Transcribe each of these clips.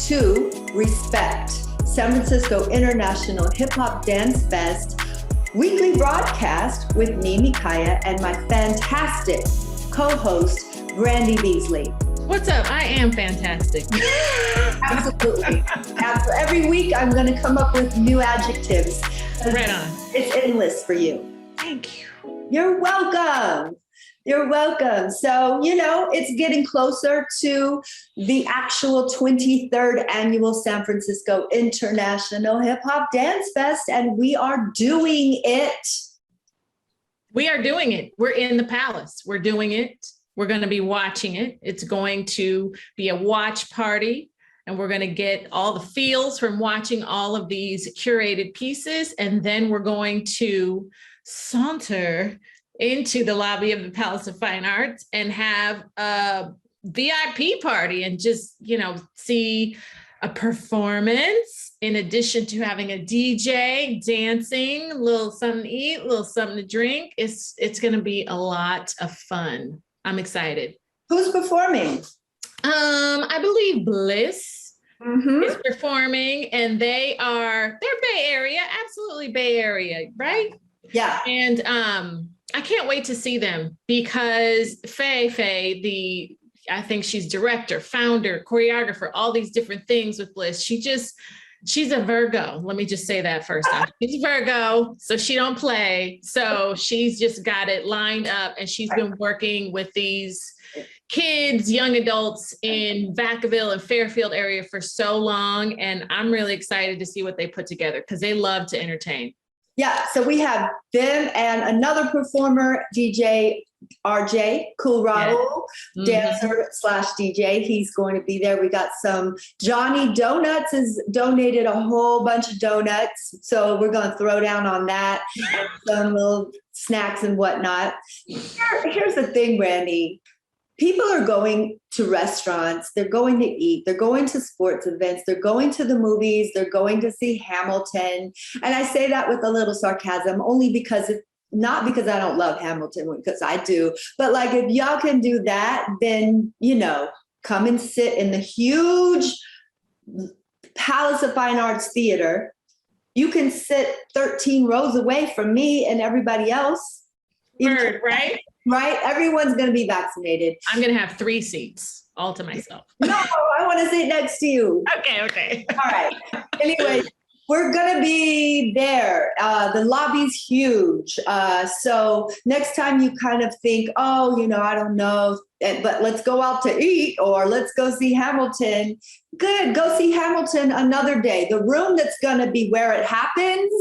to Respect, San Francisco International Hip Hop Dance Fest weekly broadcast with me, Micaiah, and my fantastic co-host, Brandy Beasley. What's up? I am fantastic. Absolutely. Every week, I'm going to come up with new adjectives. Right on. It's endless for you. Thank you. You're welcome. You're welcome. So, it's getting closer to the actual 23rd annual San Francisco International Hip Hop Dance Fest, and we are doing it. We are doing it. We're in the Palace. We're doing it. We're going to be watching it. It's going to be a watch party, and we're going to get all the feels from watching all of these curated pieces, and then we're going to saunter into the lobby of the Palace of Fine Arts and have a VIP party and just, see a performance in addition to having a DJ dancing, a little something to eat, a little something to drink. It's going to be a lot of fun. I'm excited. Who's performing? I believe Bliss Mm-hmm. is performing, and they're Bay Area, absolutely Bay Area, right? Yeah. And I can't wait to see them because Faye, I think she's director, founder, choreographer, all these different things with Bliss. She's a Virgo. Let me just say that first off. She's Virgo, so she don't play. So she's just got it lined up, and she's been working with these kids, young adults in Vacaville and Fairfield area for so long. And I'm really excited to see what they put together because they love to entertain. Yeah, so we have them and another performer, DJ RJ, Cool Raul, dancer / DJ. He's going to be there. We got some, Johnny Donuts has donated a whole bunch of donuts. So we're going to throw down on that, and some little snacks and whatnot. Here's the thing, Brandy. People are going to restaurants, they're going to eat, they're going to sports events, they're going to the movies, they're going to see Hamilton. And I say that with a little sarcasm, only because not because I don't love Hamilton, because I do, but like if y'all can do that, then, come and sit in the huge Palace of Fine Arts Theater. You can sit 13 rows away from me and everybody else. Word, right? Right? Everyone's going to be vaccinated. I'm going to have 3 seats all to myself. No, I want to sit next to you. Okay. All right. Anyway, we're going to be there. The lobby's huge. So next time you kind of think, I don't know, but let's go out to eat or let's go see Hamilton. Good. Go see Hamilton another day. The room that's going to be where it happens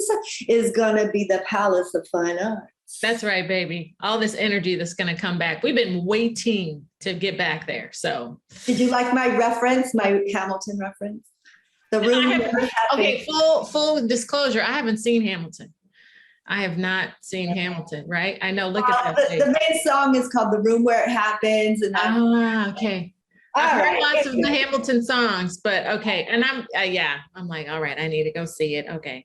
is going to be the Palace of Fine Arts. That's right, baby. All this energy that's going to come back. We've been waiting to get back there. So, did you like my reference, my Hamilton reference? The room. Okay, full disclosure. I haven't seen Hamilton. I have not seen Hamilton. Right? I know. Look at that. The main song is called "The Room Where It Happens," and okay. I've heard lots of the Hamilton songs, but okay. And I'm like, all right, I need to go see it. Okay.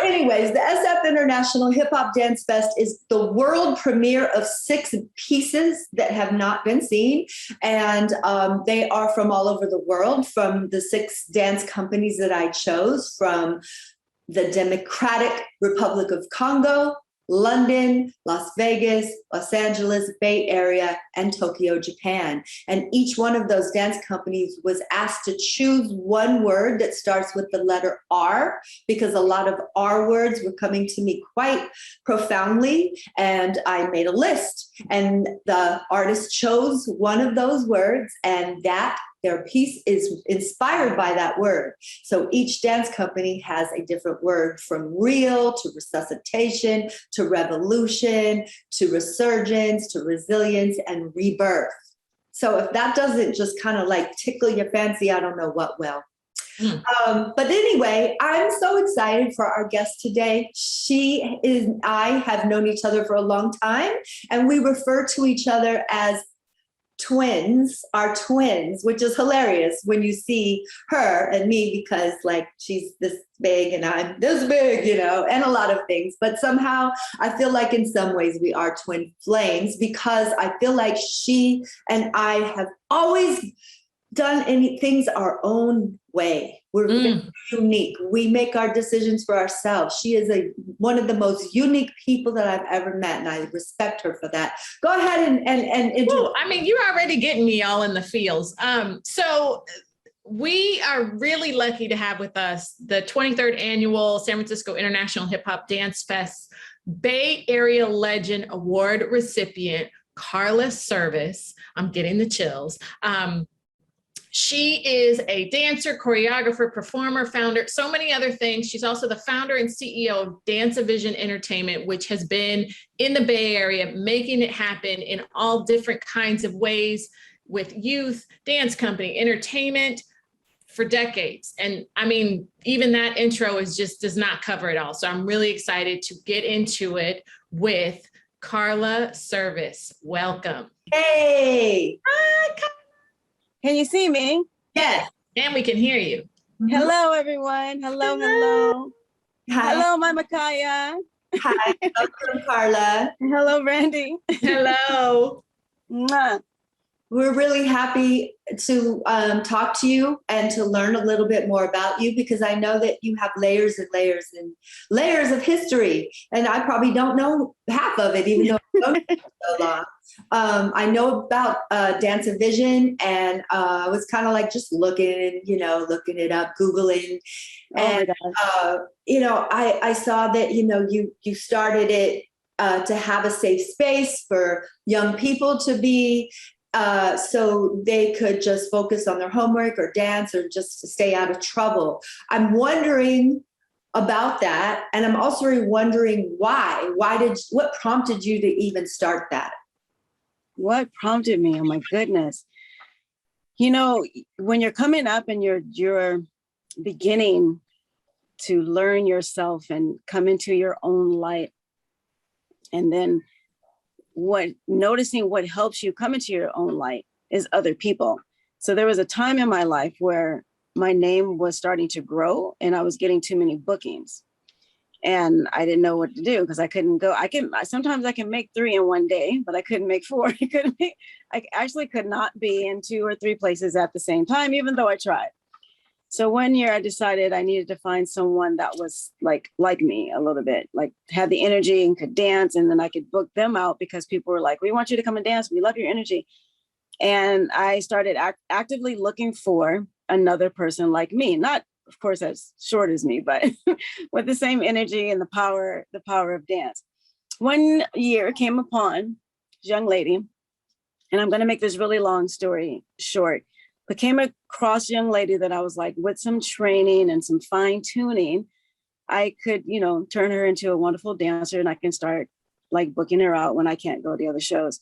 Anyways, the SF International Hip Hop Dance Fest is the world premiere of 6 pieces that have not been seen. And they are from all over the world, from the 6 dance companies that I chose, from the Democratic Republic of Congo, London, Las Vegas, Los Angeles, Bay Area, and Tokyo, Japan. And each one of those dance companies was asked to choose one word that starts with the letter R, because a lot of R words were coming to me quite profoundly. And I made a list, and the artist chose one of those words, and their piece is inspired by that word. So each dance company has a different word, from real to resuscitation, to revolution, to resurgence, to resilience, and rebirth. So if that doesn't just kind of like tickle your fancy, I don't know what will. But anyway, I'm so excited for our guest today. She and I have known each other for a long time, and we refer to each other as our twins, which is hilarious when you see her and me, because like she's this big and I'm this big, and a lot of things. But somehow I feel like in some ways we are twin flames, because I feel like she and I have always done things our own way. We're very unique. We make our decisions for ourselves. She is one of the most unique people that I've ever met, and I respect her for that. Go ahead and Well, I mean, you're already getting me all in the feels. So we are really lucky to have with us the 23rd annual San Francisco International Hip Hop Dance Fest Bay Area Legend Award recipient, Carla Service. I'm getting the chills. She is a dancer, choreographer, performer, founder, so many other things. She's also the founder and CEO of Dance-A-Vision Entertainment, which has been in the Bay Area, making it happen in all different kinds of ways with youth, dance company, entertainment for decades. And I mean, even that intro does not cover it all. So I'm really excited to get into it with Carla Service. Welcome. Hey. Hi, Carla. Can you see me? Yes. And we can hear you. Hello, everyone. Hello. Hi. Hello, Mama Kaya. Hi. Welcome, Carla. Hello, Randy. Hello. Mwah. We're really happy to talk to you and to learn a little bit more about you, because I know that you have layers and layers and layers of history, and I probably don't know half of it, even though I've known you for so long. I know about Dance-A-Vision, and I was kind of like just looking it up, Googling. Oh And, my gosh. I saw that, you started it to have a safe space for young people to be, so they could just focus on their homework or dance or just to stay out of trouble. I'm wondering about that. And I'm also wondering why. What prompted you to even start that? What prompted me? Oh my goodness. When you're coming up and you're beginning to learn yourself and come into your own light, and then noticing what helps you come into your own light is other people. So there was a time in my life where my name was starting to grow and I was getting too many bookings, and I didn't know what to do because I couldn't go. Sometimes I can make 3 in one day, but I couldn't make 4. I actually could not be in 2 or 3 places at the same time, even though I tried. So one year I decided I needed to find someone that was like me a little bit, like had the energy and could dance. And then I could book them out because people were like, we want you to come and dance. We love your energy. And I started actively looking for another person like me, not of course as short as me, but with the same energy and the power of dance. One year came upon this young lady, and I'm going to make this really long story short. I came across a young lady that I was like, with some training and some fine tuning, I could, turn her into a wonderful dancer, and I can start like booking her out when I can't go to the other shows.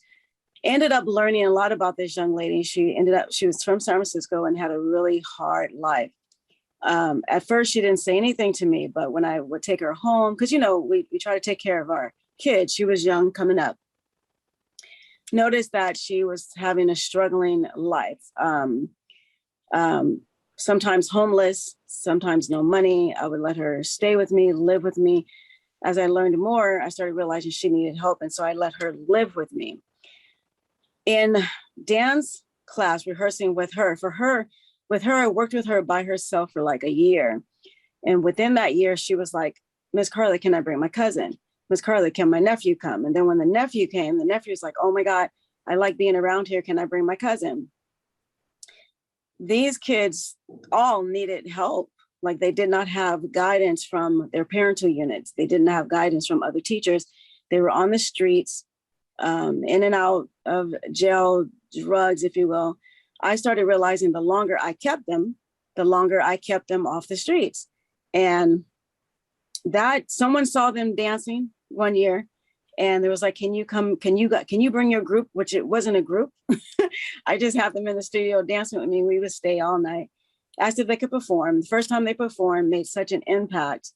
Ended up learning a lot about this young lady. She was from San Francisco and had a really hard life. At first, she didn't say anything to me, but when I would take her home, because, we try to take care of our kids. She was young coming up. Noticed that she was having a struggling life. Sometimes homeless, sometimes no money. I would let her stay with me, live with me. As I learned more, I started realizing she needed help. And so I let her live with me. In dance class, rehearsing with her, I worked with her by herself for like a year. And within that year, she was like, Miss Carla, can I bring my cousin? Miss Carla, can my nephew come? And then when the nephew came, the nephew's like, oh my God, I like being around here. Can I bring my cousin? These kids all needed help. Like they did not have guidance from their parental units. They didn't have guidance from other teachers. They were on the streets, in and out of jail, drugs, if you will. I started realizing the longer I kept them off the streets. And that someone saw them dancing one year, and there was like, can you bring your group? Which it wasn't a group. I just had them in the studio dancing with me. We would stay all night. Asked if they could perform. The first time they performed made such an impact.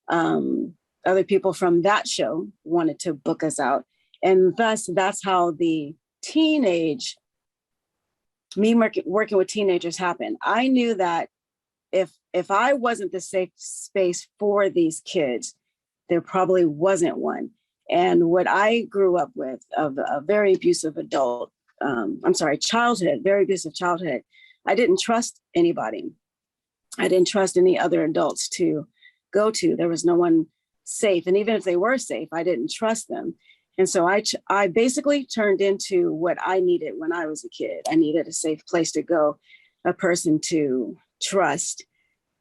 Other people from that show wanted to book us out. And thus, that's how me working with teenagers happened. I knew that if I wasn't the safe space for these kids, there probably wasn't one. And what I grew up with of a very abusive childhood, very abusive childhood. I didn't trust anybody. I didn't trust any other adults to go to. There was no one safe. And even if they were safe, I didn't trust them. And so I basically turned into what I needed when I was a kid. I needed a safe place to go, a person to trust,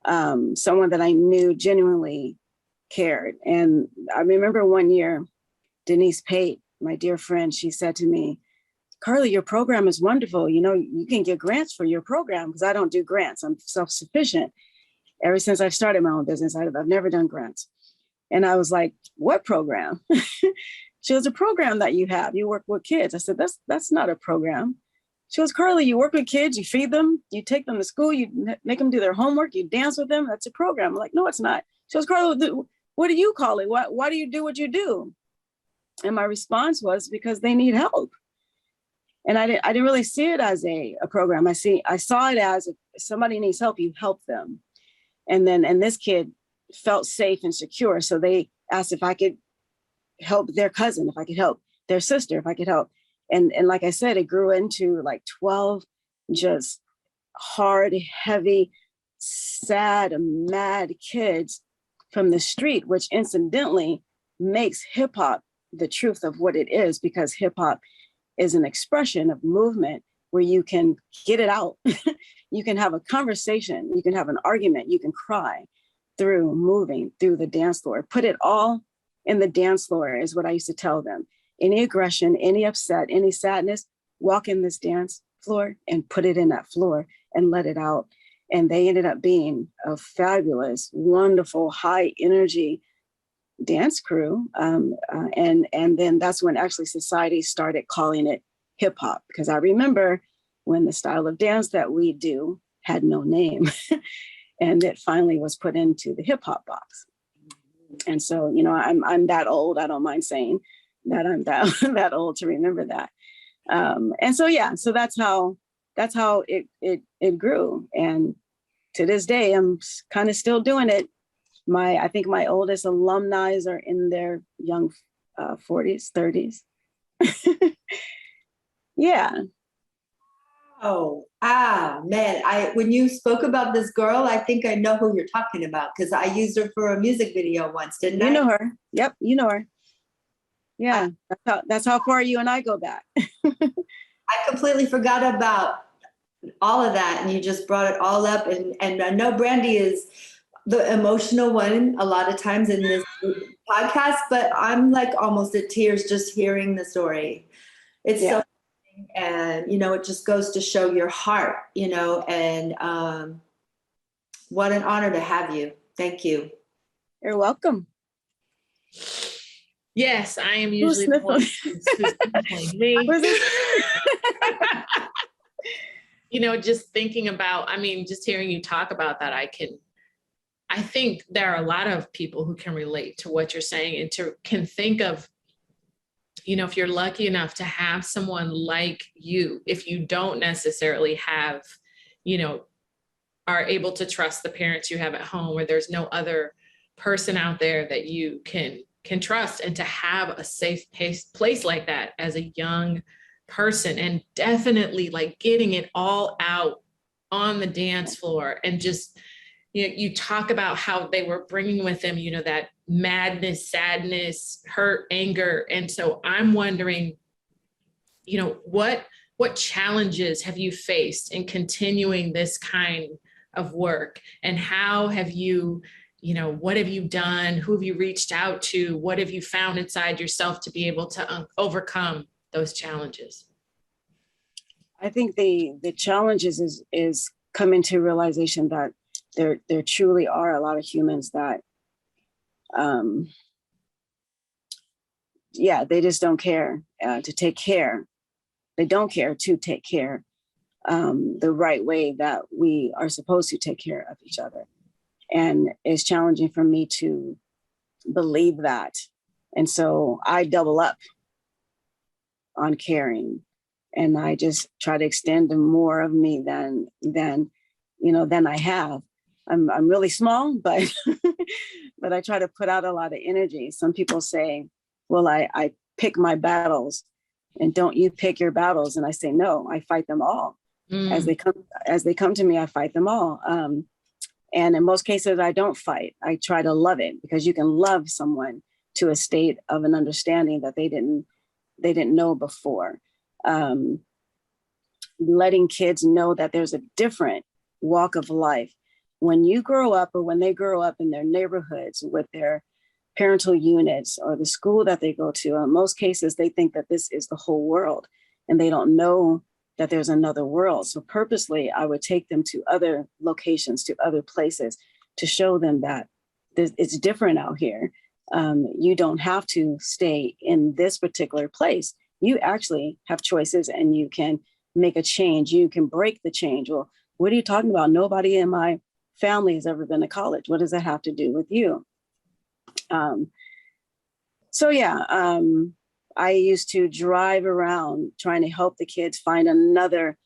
someone that I knew genuinely cared. And I remember one year, Denise Pate, my dear friend, she said to me, Carla, your program is wonderful. You know, you can get grants for your program, because I don't do grants. I'm self-sufficient. Ever since I started my own business, I've never done grants. And I was like, what program? She goes, a program that you have. You work with kids. I said, that's not a program. She goes, Carla, you work with kids, you feed them, you take them to school, you make them do their homework, you dance with them. That's a program. I'm like, no, it's not. She goes, Carla, what do you call it? Why do you do what you do? And my response was, because they need help. And I didn't really see it as a program. I saw it as, if somebody needs help, you help them. And this kid felt safe and secure. So they asked if I could help their cousin, if I could help their sister, if I could help. And like I said, it grew into like 12 just hard, heavy, sad, mad kids from the street, which incidentally makes hip hop the truth of what it is, because hip hop is an expression of movement where you can get it out. You can have a conversation, you can have an argument, you can cry through moving through the dance floor. Put it all in the dance floor is what I used to tell them. Any aggression, any upset, any sadness, walk in this dance floor and put it in that floor and let it out. And they ended up being a fabulous, wonderful, high energy dance crew. And then that's when actually society started calling it hip hop, because I remember when the style of dance that we do had no name and it finally was put into the hip hop box. And so, you know, I'm that old. I don't mind saying that I'm that old to remember that. And so, yeah, so that's how it grew. And to this day, I'm kind of still doing it. I think my oldest alumni are in their young 40s, 30s. Yeah. Oh, man. When you spoke about this girl, I think I know who you're talking about, because I used her for a music video once, didn't I? You know her. Yep, you know her. Yeah, that's how far you and I go back. I completely forgot about all of that, and you just brought it all up. And I know Brandy is the emotional one a lot of times in this podcast, but I'm like almost at tears just hearing the story. It's so, and you know, it just goes to show your heart, you know, and what an honor to have you. Thank you. You're welcome. Yes, I am usually the one who's sniffling me. You know, just thinking about, I mean, just hearing you talk about that, I think there are a lot of people who can relate to what you're saying and can think of, you know, if you're lucky enough to have someone like you, if you don't necessarily have, you know, are able to trust the parents you have at home, or there's no other person out there that you can trust, and to have a safe place like that as a young person, and definitely like getting it all out on the dance floor. And just, you know, you talk about how they were bringing with them, you know, that madness, sadness, hurt, anger. And so I'm wondering, you know, what challenges have you faced in continuing this kind of work, and how have you, you know, what have you done? Who have you reached out to? What have you found inside yourself to be able to overcome those challenges? I think the challenges is coming to realization that there truly are a lot of humans that, they just don't care to take care. They don't care to take care the right way that we are supposed to take care of each other. And it's challenging for me to believe that. And so I double up on caring, and I just try to extend more of me than I have. I'm really small, but but I try to put out a lot of energy. Some people say, well, I pick my battles, and don't you pick your battles? And I say, no, I fight them all. As they come to me, I fight them all. And in most cases, I don't fight. I try to love it, because you can love someone to a state of an understanding that they didn't know before. Letting kids know that there's a different walk of life. When you grow up, or when they grow up in their neighborhoods with their parental units or the school that they go to, in most cases, they think that this is the whole world, and they don't know that there's another world. So purposely, I would take them to other locations, to other places, to show them that it's different out here. You don't have to stay in this particular place. You actually have choices, and you can make a change. You can break the change. Well, what are you talking about? Nobody in my family has ever been to college. What does that have to do with you? I used to drive around trying to help the kids find another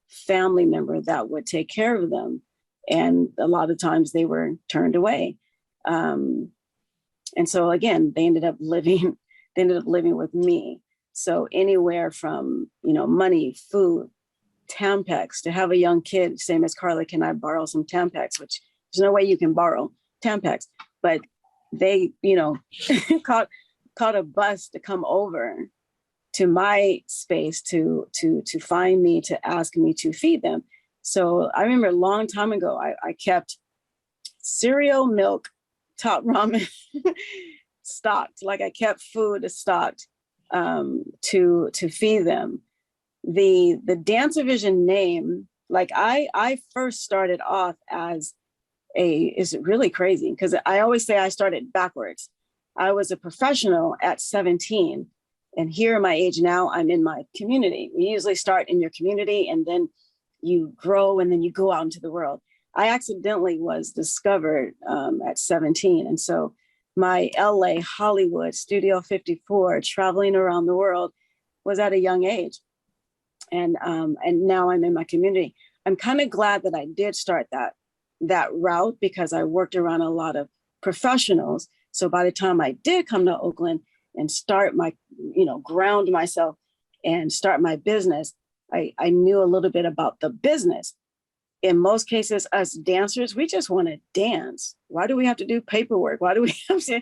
family member that would take care of them. And a lot of times they were turned away. And so again, they ended up living with me. So anywhere from, money, food, Tampax, to have a young kid say, Miss Carla, can I borrow some Tampax? Which there's no way you can borrow Tampax, but they, caught a bus to come over to my space to find me, to ask me to feed them. So I remember a long time ago, I kept cereal, milk, top ramen stocked. Like I kept food stocked to feed them. The Dancer Vision name, like I first started off as is really crazy, because I always say I started backwards. I was a professional at 17, and here at my age now, I'm in my community. We usually start in your community, and then you grow, and then you go out into the world. I accidentally was discovered at 17. And so my LA, Hollywood, Studio 54, traveling around the world was at a young age. And now I'm in my community. I'm kind of glad that I did start that route, because I worked around a lot of professionals. So by the time I did come to Oakland and start my, ground myself and start my business, I knew a little bit about the business. In most cases, us dancers, we just want to dance. Why do we have to do paperwork? Why do we have to,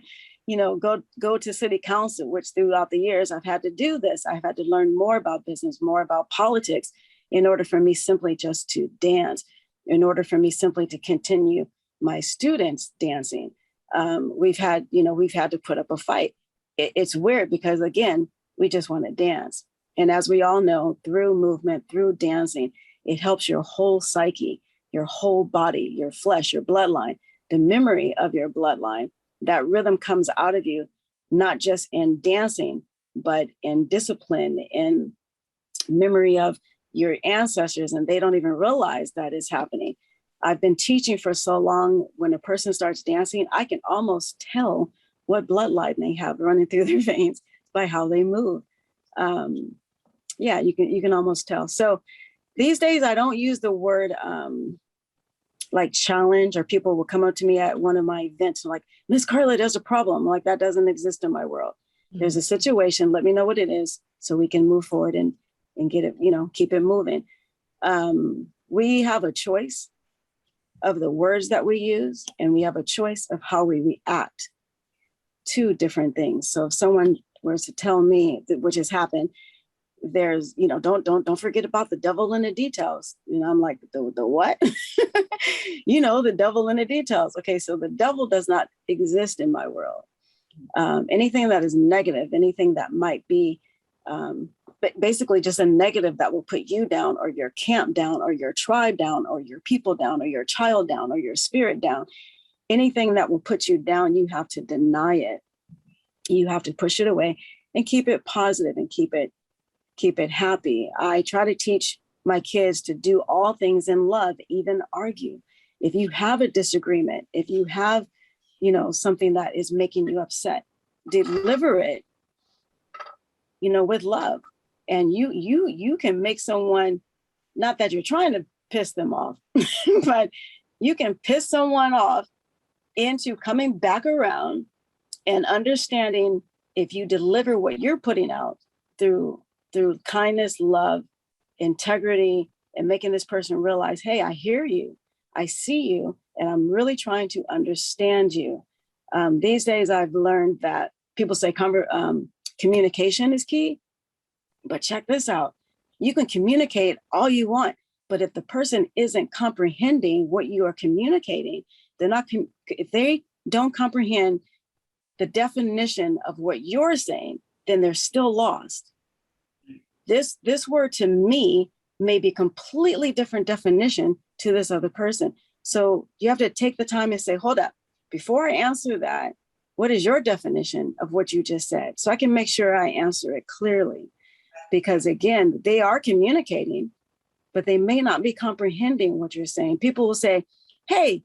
go to city council, which throughout the years, I've had to do this. I've had to learn more about business, more about politics, in order for me simply just to dance, in order for me simply to continue my students dancing. We've had to put up a fight. It's weird, because again, we just want to dance. And as we all know, through movement, through dancing, it helps your whole psyche, your whole body, your flesh, your bloodline, the memory of your bloodline. That rhythm comes out of you, not just in dancing, but in discipline, in memory of your ancestors, and they don't even realize that is happening. I've been teaching for so long. When a person starts dancing, I can almost tell what bloodline they have running through their veins by how they move. You can almost tell. So these days, I don't use the word like challenge, or people will come up to me at one of my events and like, Miss Carla, there's a problem. Like, that doesn't exist in my world. Mm-hmm. There's a situation. Let me know what it is so we can move forward and get it, keep it moving. We have a choice of the words that we use, and we have a choice of how we react to different things. So if someone were to tell me, which has happened, there's, don't forget about the devil in the details. I'm like, the what? The devil in the details. Okay, so the devil does not exist in my world. Anything that is negative, anything that might be but basically just a negative that will put you down, or your camp down, or your tribe down, or your people down, or your child down, or your spirit down. Anything that will put you down, you have to deny it. You have to push it away and keep it positive and keep it happy. I try to teach my kids to do all things in love, even argue. If you have a disagreement, if you have, something that is making you upset, deliver it, with love. And you can make someone, not that you're trying to piss them off, but you can piss someone off into coming back around and understanding, if you deliver what you're putting out through kindness, love, integrity, and making this person realize, hey, I hear you, I see you, and I'm really trying to understand you. These days, I've learned that people say communication is key, but check this out. You can communicate all you want, but if the person isn't comprehending what you are communicating, if they don't comprehend the definition of what you're saying, then they're still lost. This word to me may be completely different definition to this other person. So you have to take the time and say, hold up, before I answer that, what is your definition of what you just said? So I can make sure I answer it clearly. Because again, they are communicating, but they may not be comprehending what you're saying. People will say, hey,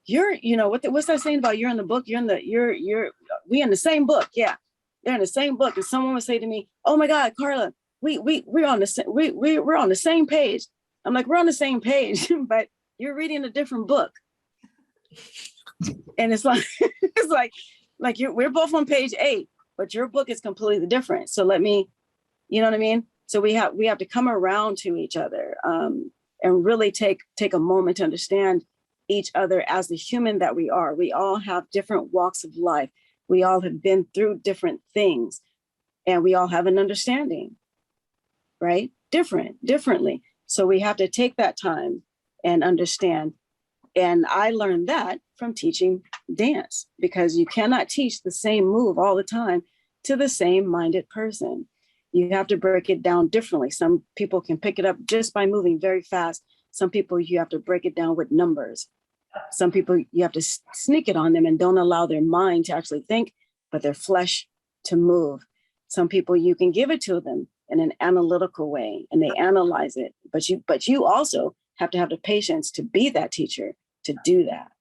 what's that saying about you're in the book? We in the same book. Yeah, they're in the same book. And someone would say to me, oh my God, Carla, we're on the same page. I'm like, we're on the same page, but you're reading a different book. And it's like, we're both on page 8, but your book is completely different. So let me, you know what I mean? So we have to come around to each other and really take a moment to understand each other as the human that we are. We all have different walks of life. We all have been through different things, and we all have an understanding, right? Differently. So we have to take that time and understand. And I learned that from teaching dance, because you cannot teach the same move all the time to the same minded person. You have to break it down differently. Some people can pick it up just by moving very fast. Some people, you have to break it down with numbers. Some people, you have to sneak it on them and don't allow their mind to actually think, but their flesh to move. Some people, you can give it to them in an analytical way and they analyze it. But you also have to have the patience to be that teacher, to do that.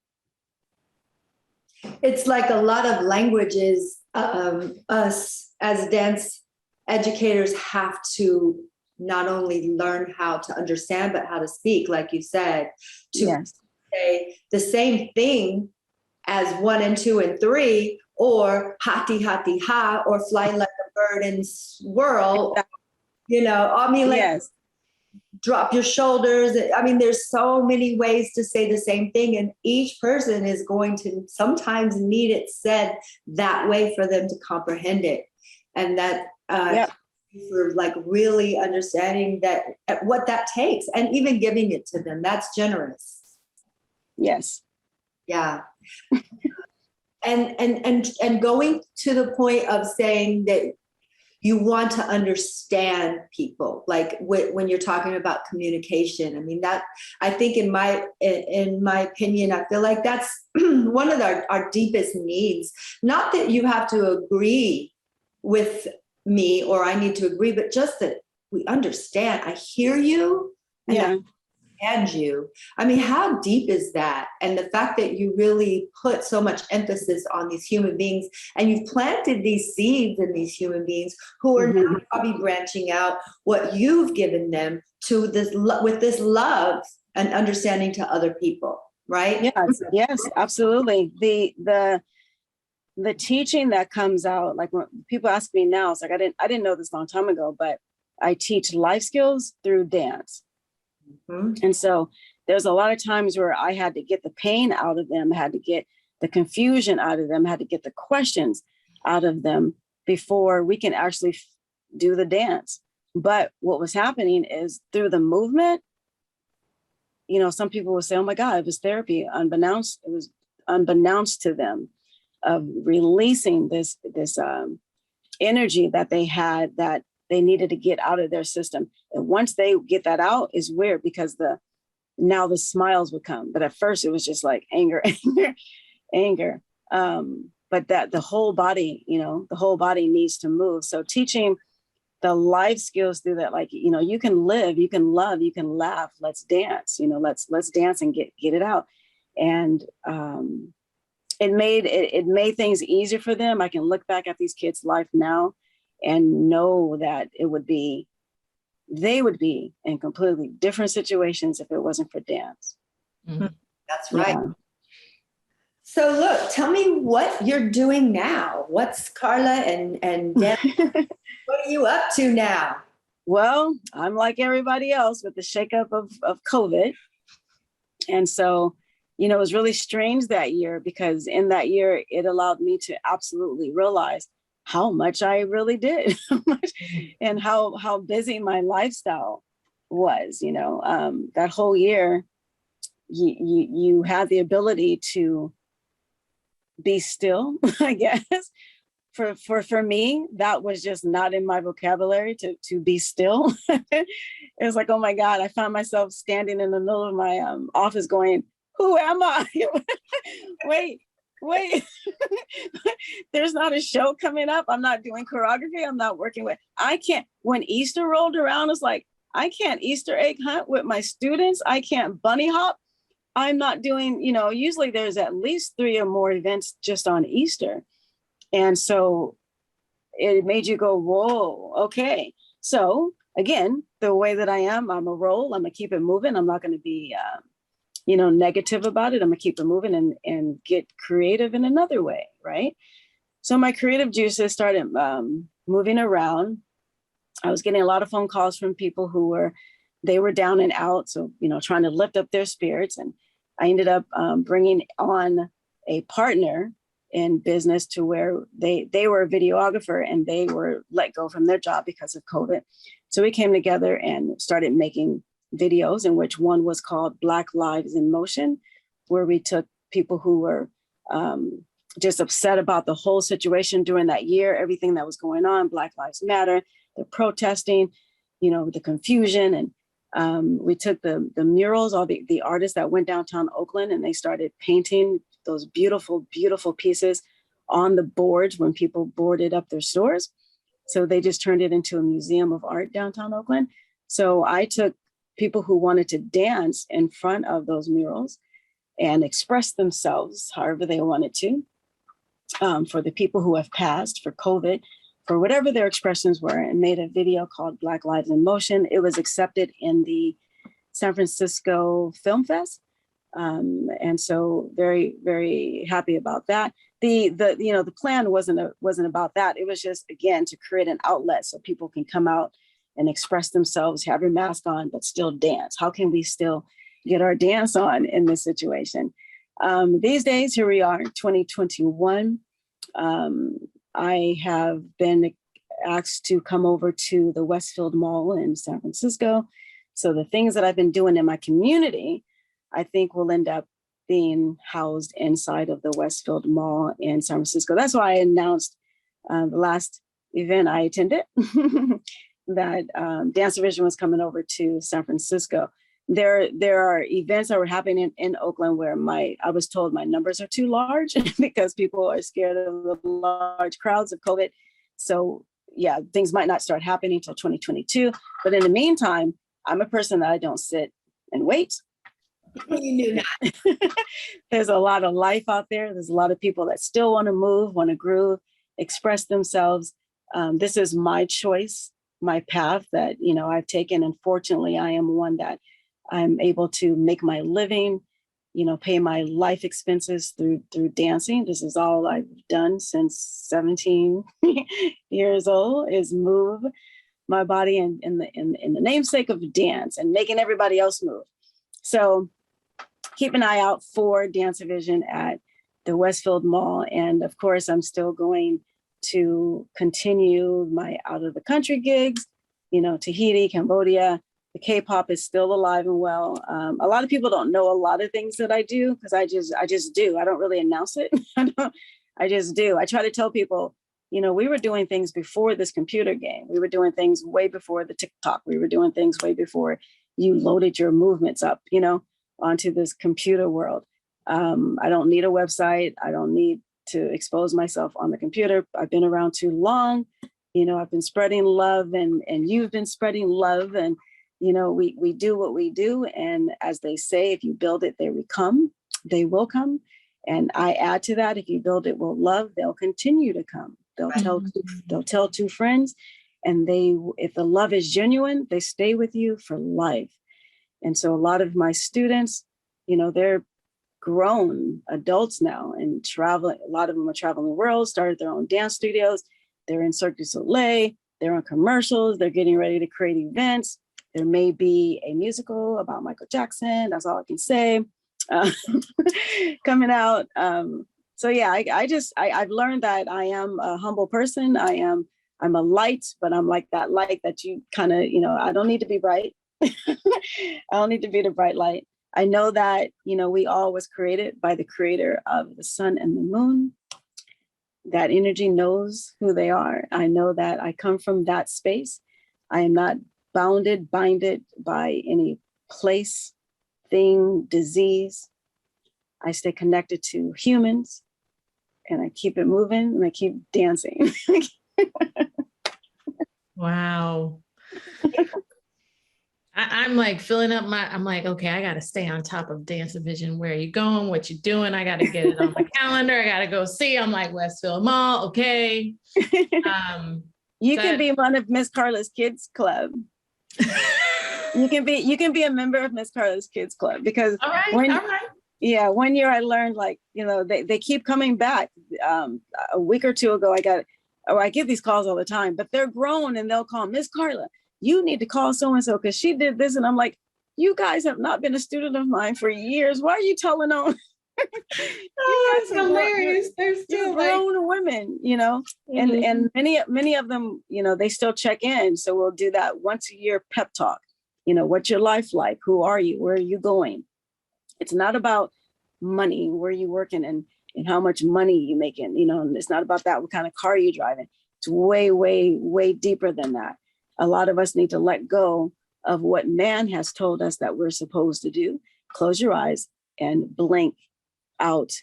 It's like a lot of languages us as dance educators have to not only learn how to understand, but how to speak, like you said, to Yes. say the same thing as 1 and 2 and 3, or hati hati ha, or fly like a bird and swirl. Like Yes. drop your shoulders. I mean, there's so many ways to say the same thing, and each person is going to sometimes need it said that way for them to comprehend it. And that for like really understanding that what that takes, and even giving it to them, that's generous. Yes. Yeah. and going to the point of saying that you want to understand people, like when you're talking about communication. I mean, that, I think in my opinion, I feel like that's one of our deepest needs. Not that you have to agree with me or I need to agree, but just that we understand. I hear you and I understand you. I mean, how deep is that? And the fact that you really put so much emphasis on these human beings, and you've planted these seeds in these human beings who are now probably branching out what you've given them to this with this love and understanding to other people, right? Yes, absolutely. The teaching that comes out, like when people ask me now, it's like I didn't know this a long time ago, but I teach life skills through dance. And so there's a lot of times where I had to get the pain out of them, had to get the confusion out of them, had to get the questions out of them before we can actually do the dance. But what was happening is through the movement, some people would say, oh my God, it was therapy, it was unbeknownst to them, of releasing this energy that they had that they needed to get out of their system. And once they get that out, is weird, because now the smiles would come. But at first it was just like anger. But that the whole body needs to move. So teaching the life skills through that, like, you can live, you can love, you can laugh, let's dance, let's dance and get it out. And it made things easier for them. I can look back at these kids' life now and know that they would be in completely different situations if it wasn't for dance. That's right. Yeah. So look, tell me what you're doing now. What's Carla and Dan, what are you up to now? Well, I'm like everybody else with the shakeup of COVID. And so it was really strange that year, because in that year, it allowed me to absolutely realize how much I really did and how busy my lifestyle was. That whole year, you had the ability to be still, I guess. For me, that was just not in my vocabulary, to be still. It was like, oh my God, I found myself standing in the middle of my office going, who am I? wait, there's not a show coming up. I'm not doing choreography. I'm not working with, I can't, when Easter rolled around, it's like, I can't Easter egg hunt with my students. I can't bunny hop. I'm not doing, usually there's at least 3 or more events just on Easter. And so it made you go, whoa, okay. So again, the way that I am, I'm a roll. I'm gonna keep it moving. I'm not gonna be, negative about it. I'm gonna keep it moving and get creative in another way, right? So my creative juices started moving around. I was getting a lot of phone calls from people they were down and out. So, trying to lift up their spirits. And I ended up bringing on a partner in business to where they were a videographer and they were let go from their job because of COVID. So we came together and started making videos, in which one was called Black Lives in Motion, where we took people who were just upset about the whole situation during that year, everything that was going on, Black Lives Matter, the protesting, the confusion. And we took the murals, all the artists that went downtown Oakland, and they started painting those beautiful, beautiful pieces on the boards when people boarded up their stores. So they just turned it into a museum of art downtown Oakland. So I took people who wanted to dance in front of those murals and express themselves however they wanted to. For the people who have passed, for COVID, for whatever their expressions were, and made a video called Black Lives in Motion. It was accepted in the San Francisco Film Fest. And so very, very happy about that. The plan wasn't about that. It was just, again, to create an outlet so people can come out and express themselves, have your mask on, but still dance. How can we still get our dance on in this situation? These days, here we are, 2021. I have been asked to come over to the Westfield Mall in San Francisco. So the things that I've been doing in my community, I think will end up being housed inside of the Westfield Mall in San Francisco. That's why I announced the last event I attended that Dance Division was coming over to San Francisco. There are events that were happening in Oakland where I was told my numbers are too large because people are scared of the large crowds of COVID. So yeah, things might not start happening until 2022. But in the meantime, I'm a person that I don't sit and wait. You knew that. There's a lot of life out there. There's a lot of people that still want to move, want to groove, express themselves. This is my choice, my path that, I've taken. And fortunately, I am one that I'm able to make my living, pay my life expenses through dancing. This is all I've done since 17 years old, is move my body in the namesake of dance and making everybody else move. So keep an eye out for Dance Division at the Westfield Mall. And of course, I'm still going to continue my out of the country gigs, Tahiti, Cambodia. The K-pop is still alive and well. A lot of people don't know a lot of things that I do because I just do. I don't really announce it. I just do. I try to tell people, we were doing things before this computer game. We were doing things way before the TikTok. We were doing things way before you loaded your movements up, onto this computer world. I don't need a website. I don't need to expose myself on the computer. I've been around too long. I've been spreading love and you've been spreading love, and we do what we do. And as they say, if you build it, they will come. And I add to that, if you build it with love, they'll continue to come. They'll tell 2 friends, and if the love is genuine, they stay with you for life. And so a lot of my students, they're grown adults now and traveling. A lot of them are traveling the world, started their own dance studios. They're in Cirque du Soleil. They're on commercials. They're getting ready to create events. There may be a musical about Michael Jackson. That's all I can say. uh, coming out. So yeah, I've learned that I am a humble person. I'm a light, but I'm like that light that you kind of, I don't need to be bright. I don't need to be the bright light. I know that, we all was created by the creator of the sun and the moon. That energy knows who they are. I know that I come from that space. I am not binded by any place, thing, disease. I stay connected to humans and I keep it moving and I keep dancing. Wow. I'm like filling up I'm like, okay, I got to stay on top of Dance Division. Where are you going? What you doing? I got to get it on my calendar. I got to go see. I'm like, Westfield Mall. Okay. You can be one of Miss Carla's Kids Club. You can be a member of Miss Carla's Kids Club because all right. Yeah, 1 year I learned, like, they keep coming back. A week or two ago, I get these calls all the time, but they're grown and they'll call Miss Carla. You need to call so-and-so because she did this. And I'm like, you guys have not been a student of mine for years. Why are you telling them? Oh, that's hilarious. They're still grown women, Mm-hmm. and many of them, they still check in. So we'll do that once a year pep talk. What's your life like? Who are you? Where are you going? It's not about money, where you working and how much money you making, and it's not about that, what kind of car you driving. It's way, way, way deeper than that. A lot of us need to let go of what man has told us that we're supposed to do. Close your eyes and blink out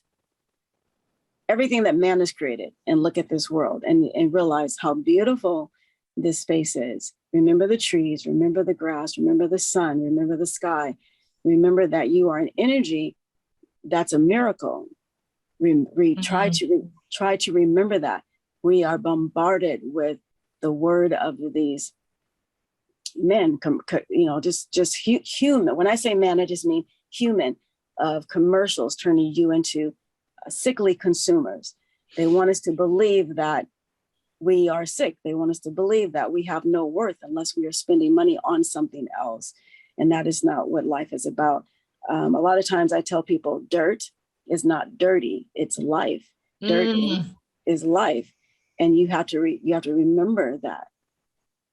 everything that man has created and look at this world and realize how beautiful this space is. Remember the trees, remember the grass, remember the sun, remember the sky. Remember that you are an energy that's a miracle. Try to remember that. We are bombarded with the word of these men, just human. When I say man, I just mean human, of commercials turning you into sickly consumers. They want us to believe that we are sick. They want us to believe that we have no worth unless we are spending money on something else. And that is not what life is about. A lot of times I tell people dirt is not dirty, it's life. Dirt is life. And you have to remember that.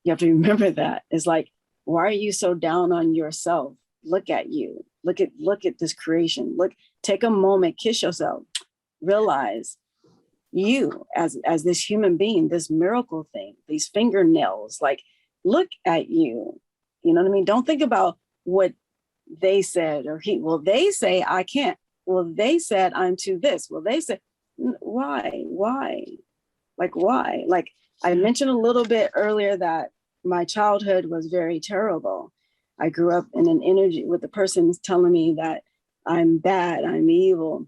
You have to remember that. It's like, why are you so down on yourself? Look at you. Look at this creation. Take a moment, kiss yourself. Realize you as this human being, this miracle thing, these fingernails, like, look at you. You know what I mean? Don't think about what they said or they say I can't. Well, they said I'm too this. Well, they said, why? Like, why? Like I mentioned a little bit earlier that my childhood was very terrible. I grew up in an energy with the person telling me that I'm bad, I'm evil,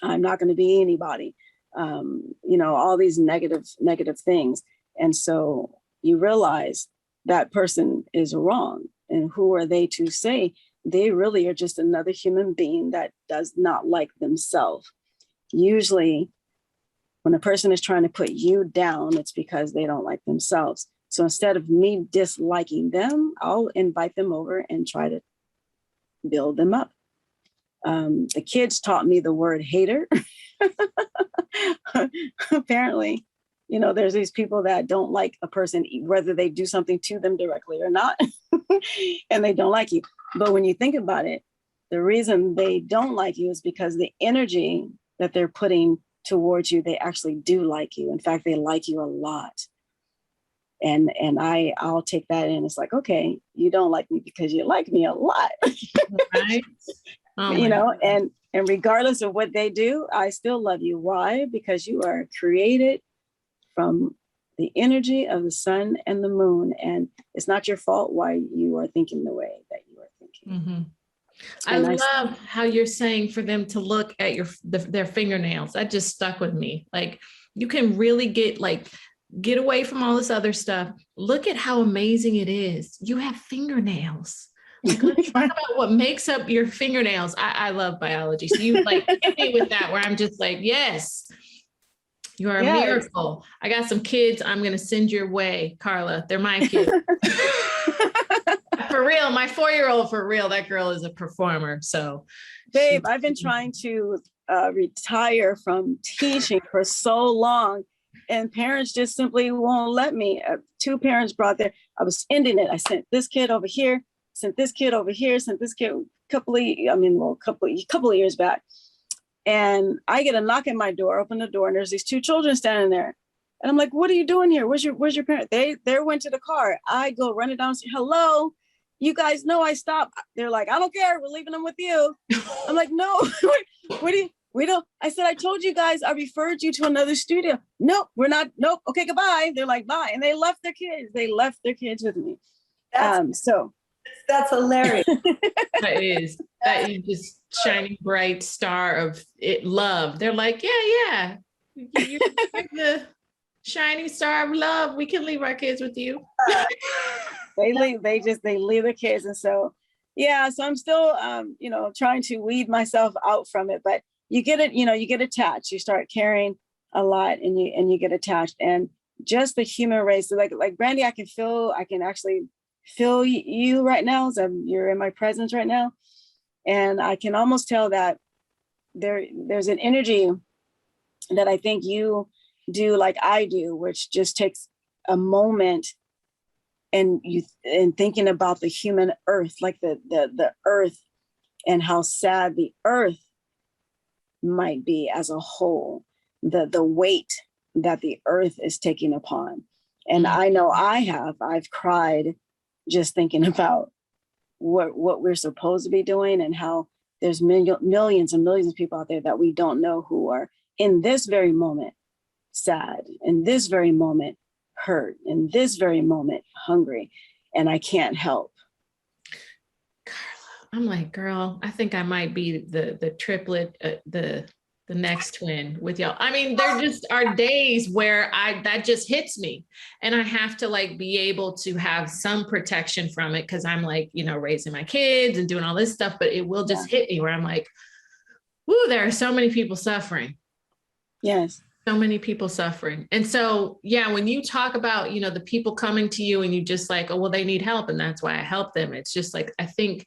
I'm not going to be anybody. All these negative things. And so you realize that person is wrong. And who are they to say? They really are just another human being that does not like themselves. Usually when a person is trying to put you down, it's because they don't like themselves. So instead of me disliking them, I'll invite them over and try to build them up. The kids taught me the word hater. Apparently, there's these people that don't like a person, whether they do something to them directly or not, and they don't like you. But when you think about it, the reason they don't like you is because the energy that they're putting towards you, they actually do like you. In fact, they like you a lot. And I'll take that in. It's like, okay, you don't like me because you like me a lot. Right. Oh, and regardless of what they do, I still love you. Why? Because you are created from the energy of the sun and the moon. And it's not your fault why you are thinking the way that you are thinking. Mm-hmm. I love how you're saying for them to look at their fingernails. That just stuck with me. Like you can really get away from all this other stuff. Look at how amazing it is. You have fingernails. Like, let's talk about what makes up your fingernails. I love biology. So you hit me with that where I'm just like, yes, you are a miracle. I got some kids I'm going to send your way, Carla. They're my kids. I For real, my 4-year-old, for real, that girl is a performer. So, Babe, I've been trying to retire from teaching for so long, and parents just simply won't let me. 2 parents brought their, I was ending it. I sent this kid over here, sent this kid over here, sent this kid a couple of years back. And I get a knock at my door, open the door, and there's these 2 children standing there. And I'm like, what are you doing here? Where's your parent? They went to the car. I go running down and say, hello, you guys know I stopped. They're like, I don't care. We're leaving them with you. I'm like, no, we don't. I said, I told you guys, I referred you to another studio. Nope, we're not. Nope. Okay, goodbye. They're like, bye. And they left their kids. They left their kids with me. That's hilarious. That is just shining bright star of it. Love. They're like, yeah. You're the shining star of love. We can leave our kids with you. They leave the kids. And so, yeah, so I'm still, trying to weed myself out from it, but you get it, you get attached, you start caring a lot and you get attached, and just the human race. So like Brandy, I can actually feel you right now. So you're in my presence right now. And I can almost tell that there's an energy that I think you do like I do, which just takes a moment and thinking about the human earth, like the earth and how sad the earth might be as a whole, the weight that the earth is taking upon. And I know I've cried just thinking about what we're supposed to be doing, and how there's millions and millions of people out there that we don't know who are in this very moment sad, in this very moment hurt, in this very moment hungry, and I can't help. Carla, I'm like, girl, I think I might be the triplet, the next twin with y'all. I mean, there just are days where that just hits me, and I have to like be able to have some protection from it, because I'm like, raising my kids and doing all this stuff, but it will just hit me where I'm like, whoo, there are so many people suffering. Yes. So many people suffering. And so, yeah, when you talk about, the people coming to you and you just like, oh, well, they need help, and that's why I help them. It's just like, I think,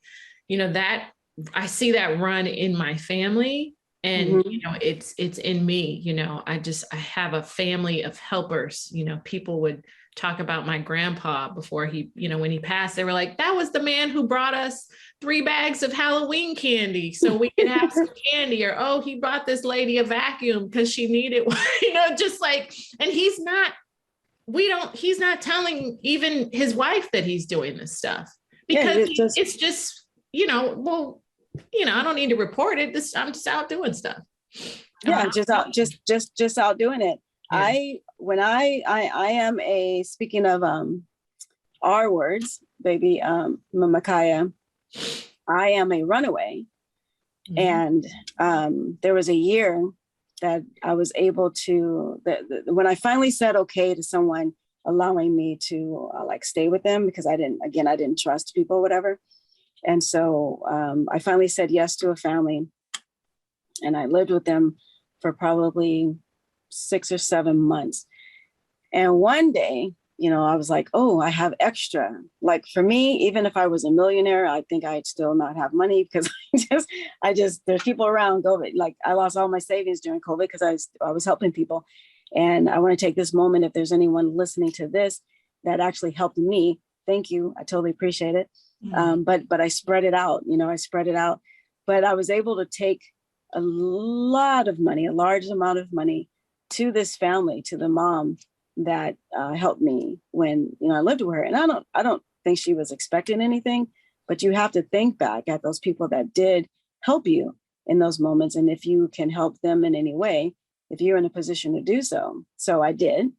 that I see that run in my family, and, it's in me, I have a family of helpers. People would talk about my grandpa before he, when he passed, they were like, that was the man who brought us 3 bags of Halloween candy so we could have some candy, or, oh, he brought this lady a vacuum because she needed one, just like, and he's not telling even his wife that he's doing this stuff, because it's just, I don't need to report it. I'm just out doing stuff. Yeah, just out doing it. Yeah. I am speaking of R words, baby, Makaya, I am a runaway. Mm-hmm. And there was a year that I was able to, when I finally said okay to someone allowing me to stay with them, because I didn't trust people, whatever. And so I finally said yes to a family, and I lived with them for probably 6 or 7 months. And one day, I was like, oh, I have extra. Like for me, even if I was a millionaire, I think I'd still not have money, because there's people around COVID. Like I lost all my savings during COVID because I was helping people. And I want to take this moment, if there's anyone listening to this that actually helped me, thank you. I totally appreciate it. Mm-hmm. But I spread it out, but I was able to take a large amount of money to this family, to the mom that helped me when, I lived with her. And I don't think she was expecting anything, but you have to think back at those people that did help you in those moments. And if you can help them in any way, if you're in a position to do so. So I did.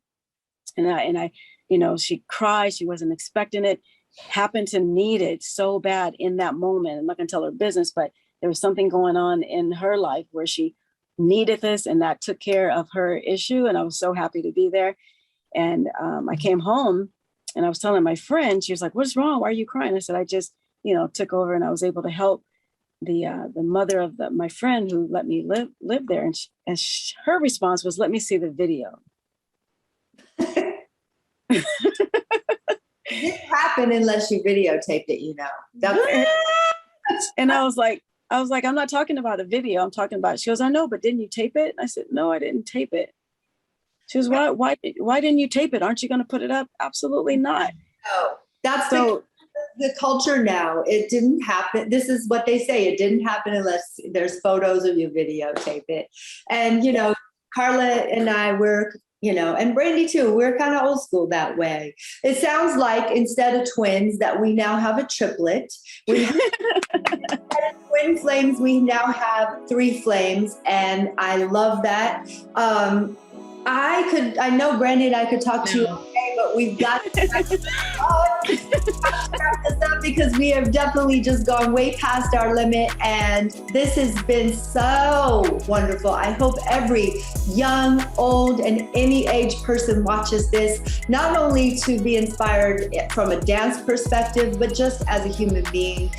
And I, she cried, she wasn't expecting it, happened to need it so bad in that moment. I'm not going to tell her business, but there was something going on in her life where she needed this, and that took care of her issue. And I was so happy to be there. And I came home and I was telling my friend, she was like, what's wrong? Why are you crying? I said, I just, took over, and I was able to help the mother of my friend who let me live there. And her response was, let me see the video. This happen unless you videotaped it, you know. And I was like, I'm not talking about a video. I'm talking about, she goes, I know, but didn't you tape it? I said, no, I didn't tape it. She goes, why didn't you tape it? Aren't you going to put it up? Absolutely not. No, that's So the culture now. It didn't happen. This is what they say. It didn't happen unless there's photos or you videotape it. And, you know, Carla and I were, you know, and Brandy too, we're kind of old school that way. It sounds like instead of twins that we now have a triplet. Instead of twin flames, we now have 3 flames. And I love that. I know Brandy and I could talk to you all day, but we've got to wrap this up because we have definitely just gone way past our limit. And this has been so wonderful. I hope every young, old, and any age person watches this, not only to be inspired from a dance perspective, but just as a human being.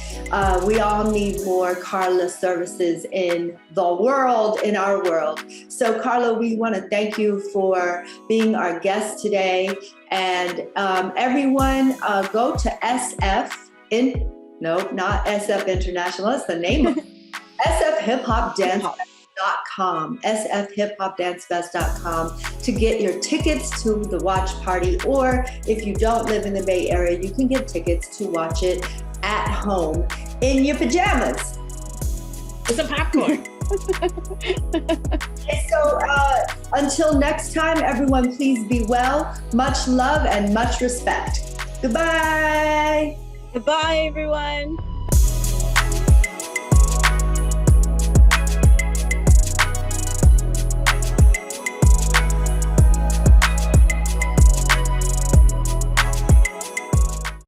We all need more Carla services in the world, in our world. So Carla, we want to thank you for being our guest today. And everyone go to not SF International, that's the name of sfhiphopdancefest.com, sfhiphopdancefest.com to get your tickets to the watch party. Or if you don't live in the Bay Area, you can get tickets to watch it at home in your pajamas. With some popcorn. So until next time, everyone, please be well. Much love and much respect. Goodbye. Goodbye, everyone.